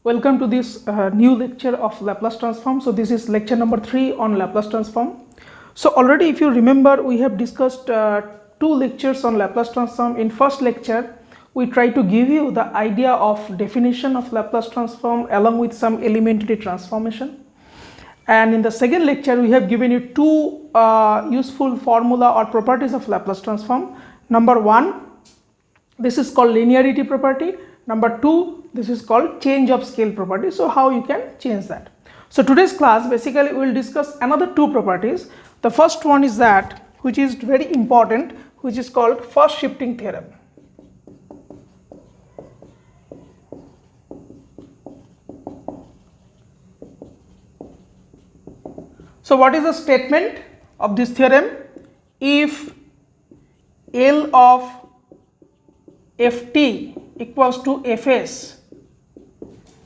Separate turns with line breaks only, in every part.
Welcome to this new lecture of Laplace transform. So this is lecture number 3 on Laplace transform. So already if you remember, we have discussed two lectures on Laplace transform. In first lecture we try to give you the idea of definition of Laplace transform along with some elementary transformation, and in the second lecture we have given you two useful formula or properties of Laplace transform. Number one, this is called linearity property. Number two, this is called change of scale property. So how you can change that. So today's class basically we will discuss another two properties. The first one is that, which is very important, which is called first shifting theorem. So what is the statement of this theorem? If L of Ft equals to Fs,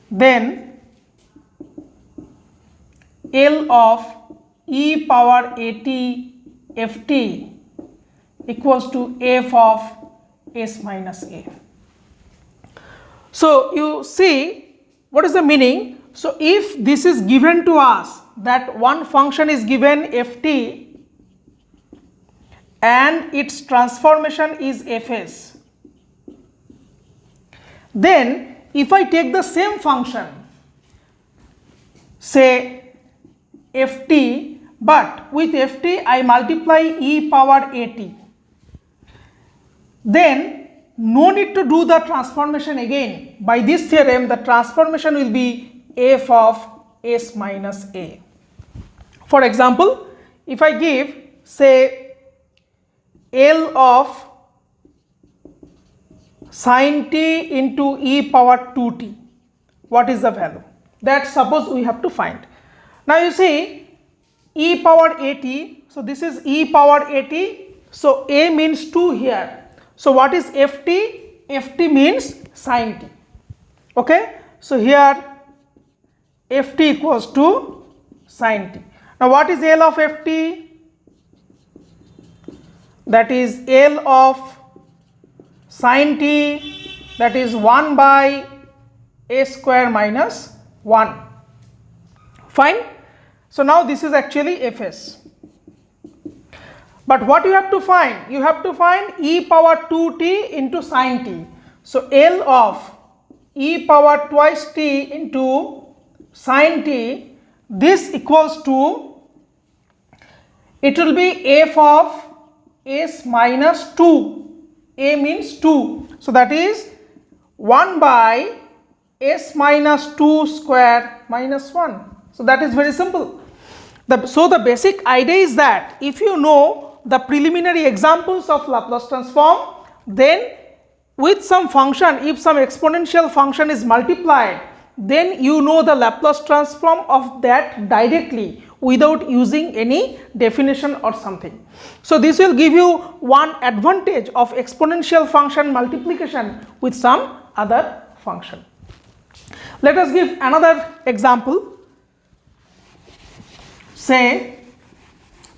then L of e power at Ft equals to f of s minus a. So you see what is the meaning? So if this is given to us, that one function is given Ft and its transformation is Fs, then if I take the same function, say Ft, but with Ft I multiply e power at, then no need to do the transformation again. By this theorem the transformation will be f of s minus a. For example, if I give say L of sin t into e power 2t, what is the value? That suppose we have to find. Now you see e power at, so this is e power at, so a means 2 here. So what is Ft? Ft means sin t. Okay, so here Ft equals to sin t. Now what is L of Ft? That is L of sin t, that is 1 by a square minus 1. Fine. So now this is actually Fs. But what you have to find? You have to find e power 2t into sin t. So L of e power twice t into sin t, this equals to, it will be f of s minus 2. A means 2. So that is 1 by s minus 2 square minus 1. So that is very simple. So the basic idea is that if you know the preliminary examples of Laplace transform, then with some function, if some exponential function is multiplied, then you know the Laplace transform of that directly without using any definition or something. So this will give you one advantage of exponential function multiplication with some other function. Let us give another example. Say,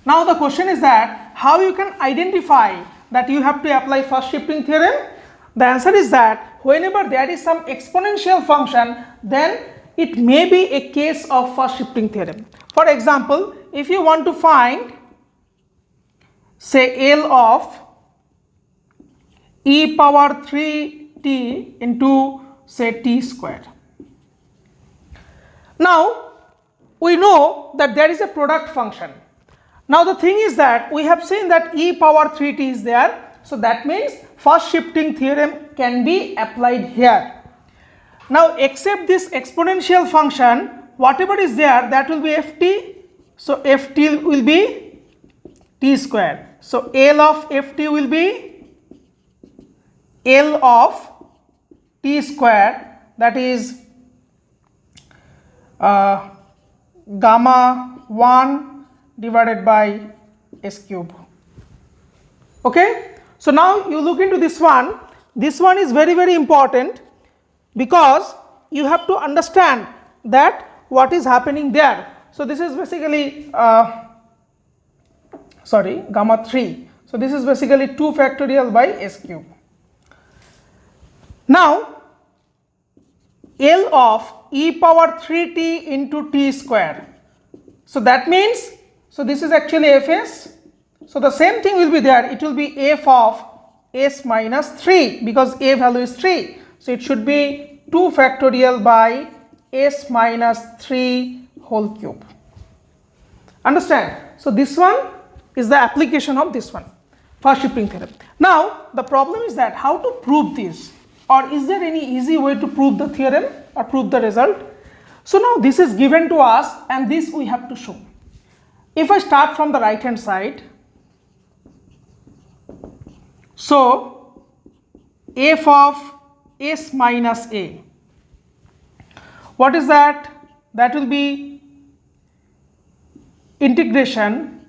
now the question is that how you can identify that you have to apply first shifting theorem? The answer is that whenever there is some exponential function, then it may be a case of first shifting theorem. For example, if you want to find say L of e power 3t into say t square. Now we know that there is a product function. Now the thing is that we have seen that e power 3t is there, so that means first shifting theorem can be applied here. Now except this exponential function, whatever is there, that will be Ft, so Ft will be t square. So L of Ft will be L of t square, that is gamma 1 divided by s cube. Okay, so now you look into this one. This one is very very important because you have to understand that what is happening there. So this is basically gamma 3. So this is basically 2 factorial by s cube. Now L of e power 3t into t square. So that means, so this is actually fs. So the same thing will be there. It will be f of s minus 3 because a value is 3. So it should be 2 factorial by s minus 3 whole cube. Understand? So this one is the application of this one, first shifting theorem. Now the problem is that how to prove this, or is there any easy way to prove the theorem or prove the result? So now this is given to us and this we have to show. If I start from the right hand side, so f of s minus a, what is that? That will be integration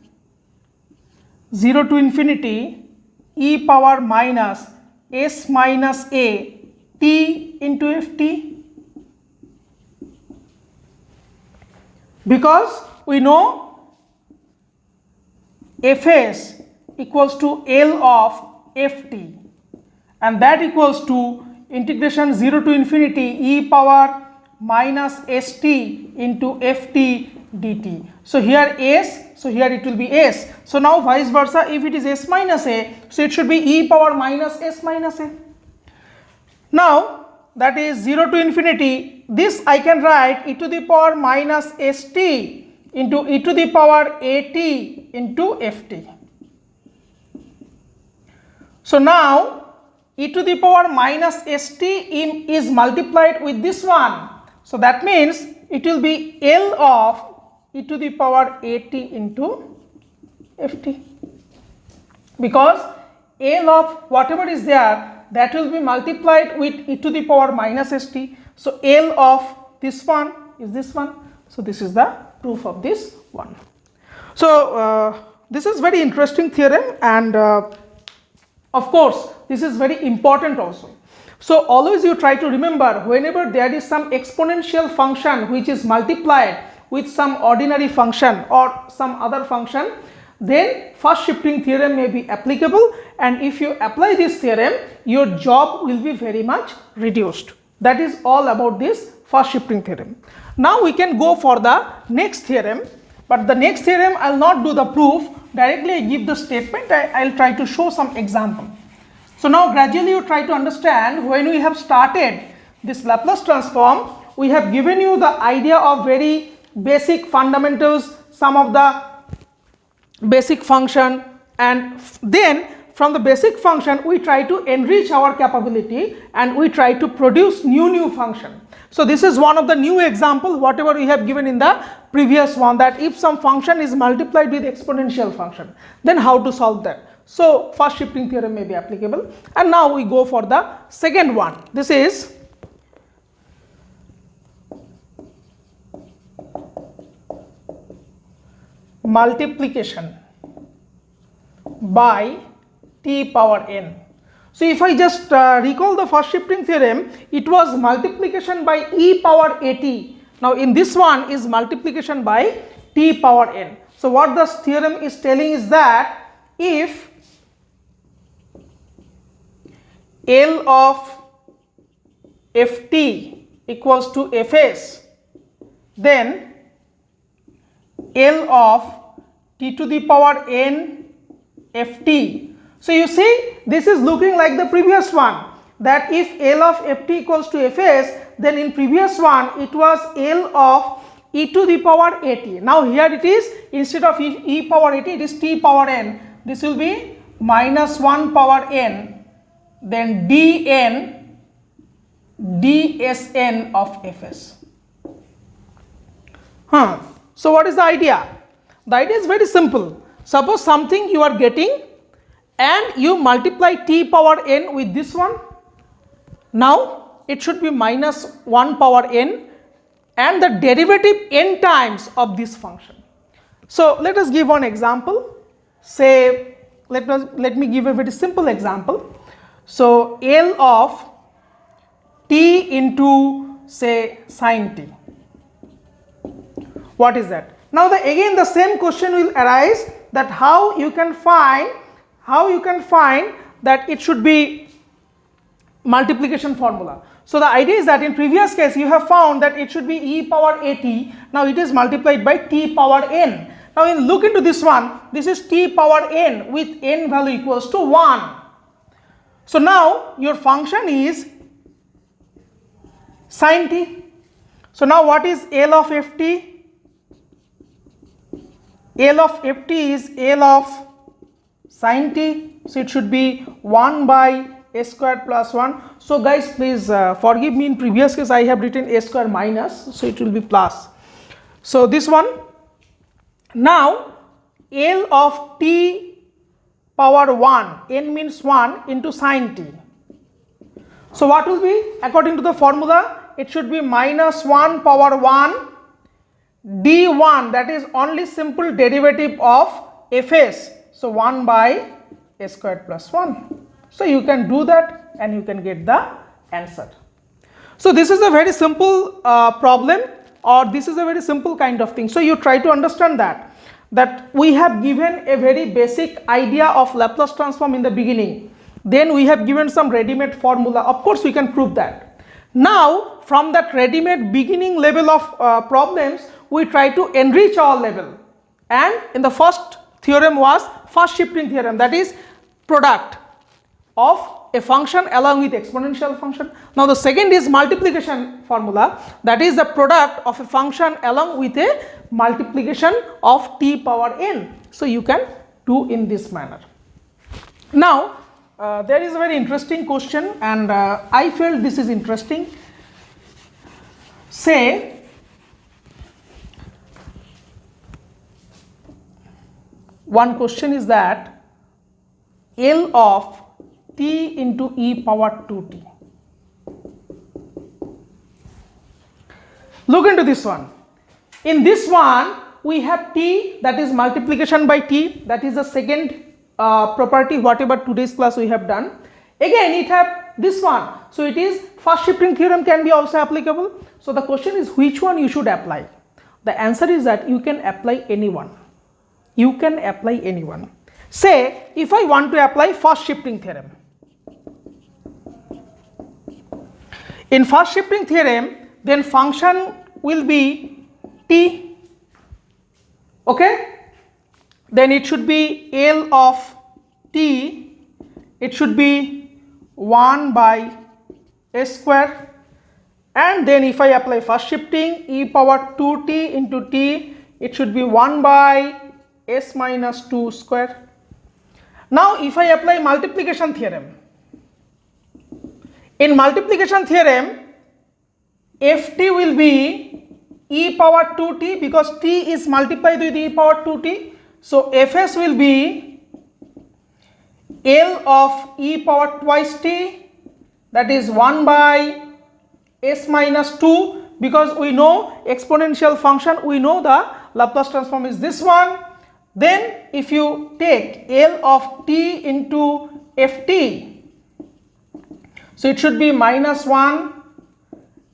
0 to infinity e power minus s minus a t into ft, because we know fs equals to L of ft, and that equals to integration 0 to infinity e power minus st into ft dt. So here s, so here it will be s. So now vice versa, if it is s minus a, so it should be e power minus s minus a. Now that is 0 to infinity, this I can write e to the power minus st into e to the power at into ft. So now e to the power minus st is multiplied with this one. So that means it will be L of e to the power at into ft, because L of whatever is there, that will be multiplied with e to the power minus st. So L of this one is this one. So this is the proof of this one. So this is very interesting theorem, and of course this is very important also. So always you try to remember, whenever there is some exponential function which is multiplied with some ordinary function or some other function, then first shifting theorem may be applicable, and if you apply this theorem, your job will be very much reduced. That is all about this first shifting theorem. Now we can go for the next theorem, but the next theorem I will not do the proof, directly I give the statement. I will try to show some example. So now gradually you try to understand, when we have started this Laplace transform, we have given you the idea of very basic fundamentals, some of the basic function, and then from the basic function we try to enrich our capability and we try to produce new function. So this is one of the new example, whatever we have given in the previous one, that if some function is multiplied with exponential function, then how to solve that. So first shifting theorem may be applicable, and now we go for the second one. This is multiplication by t power n. So if I just recall the first shifting theorem, it was multiplication by e power at. Now in this one is multiplication by t power n. So what this theorem is telling is that if L of ft equals to fs, then L of t to the power n ft. So you see, this is looking like the previous one, that if L of ft equals to fs, then in previous one it was L of e to the power at. Now here it is, instead of e power at, it is t power n. This will be minus 1 power n, then dn dsn of fs. So what is the idea? The idea is very simple. Suppose something you are getting and you multiply t power n with this one. Now it should be minus 1 power n and the derivative n times of this function. So let us give one example. Say let me give a very simple example. So L of t into say sin t. What is that? Now again the same question will arise, that how you can find that it should be multiplication formula. So the idea is that in previous case you have found that it should be e power at, now it is multiplied by t power n. Now when look into this one, this is t power n with n value equals to 1. So now your function is sin t. So now what is L of ft? L of ft is L of sin t. So it should be 1 by a square plus 1. So guys, please forgive me, in previous case I have written a square minus, so it will be plus. So this one, now L of t power 1, n means 1 into sin t. So what will be, according to the formula, it should be minus 1 power 1 d1, that is only simple derivative of fs. So 1 by a squared plus 1. So you can do that and you can get the answer. So this is a very simple problem, or this is a very simple kind of thing. So you try to understand that we have given a very basic idea of Laplace transform in the beginning. Then we have given some ready-made formula. Of course we can prove that. Now from that ready-made beginning level of problems, we try to enrich our level. And in the first theorem was first shifting theorem, that is product of a function along with exponential function. Now the second is multiplication formula, that is the product of a function along with a multiplication of t power n. So you can do in this manner. Now there is a very interesting question, and I felt this is interesting. Say one question is that L of t into e power 2t. Look into this one. In this one we have t, that is multiplication by t, that is the second property whatever today's class we have done. Again it have this one, so it is first shifting theorem can be also applicable. So the question is which one you should apply. The answer is that you can apply anyone. You can apply anyone. Say if I want to apply first shifting theorem. In first shifting theorem, then function will be t, okay, then it should be L of t, it should be 1 by a square, and then if I apply first shifting, e power 2t into t, it should be 1 by s minus 2 square. Now if I apply multiplication theorem, in multiplication theorem, ft will be e power 2t, because t is multiplied with e power 2t. So fs will be L of e power twice t, that is 1 by s minus 2, because we know exponential function, we know the Laplace transform is this one. Then if you take L of t into ft, so it should be minus 1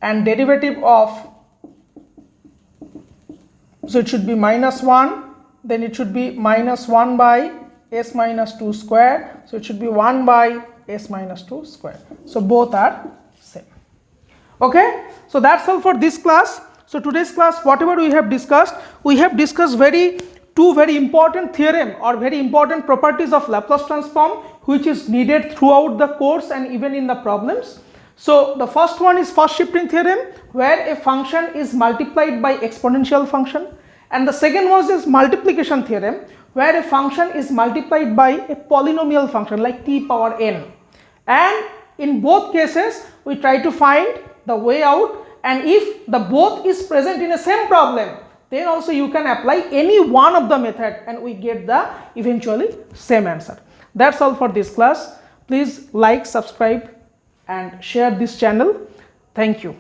and derivative of, so it should be minus 1, then it should be minus 1 by s minus 2 square, so it should be 1 by s minus 2 square. So both are same. Okay, so that's all for this class. So today's class, whatever we have discussed two very important theorem or very important properties of Laplace transform, which is needed throughout the course and even in the problems. So the first one is first shifting theorem, where a function is multiplied by exponential function, and the second one is multiplication theorem, where a function is multiplied by a polynomial function like t power n. And in both cases we try to find the way out, and if the both is present in a same problem, then also you can apply any one of the method and we get the eventually same answer. That's all for this class. Please like, subscribe and share this channel. Thank you.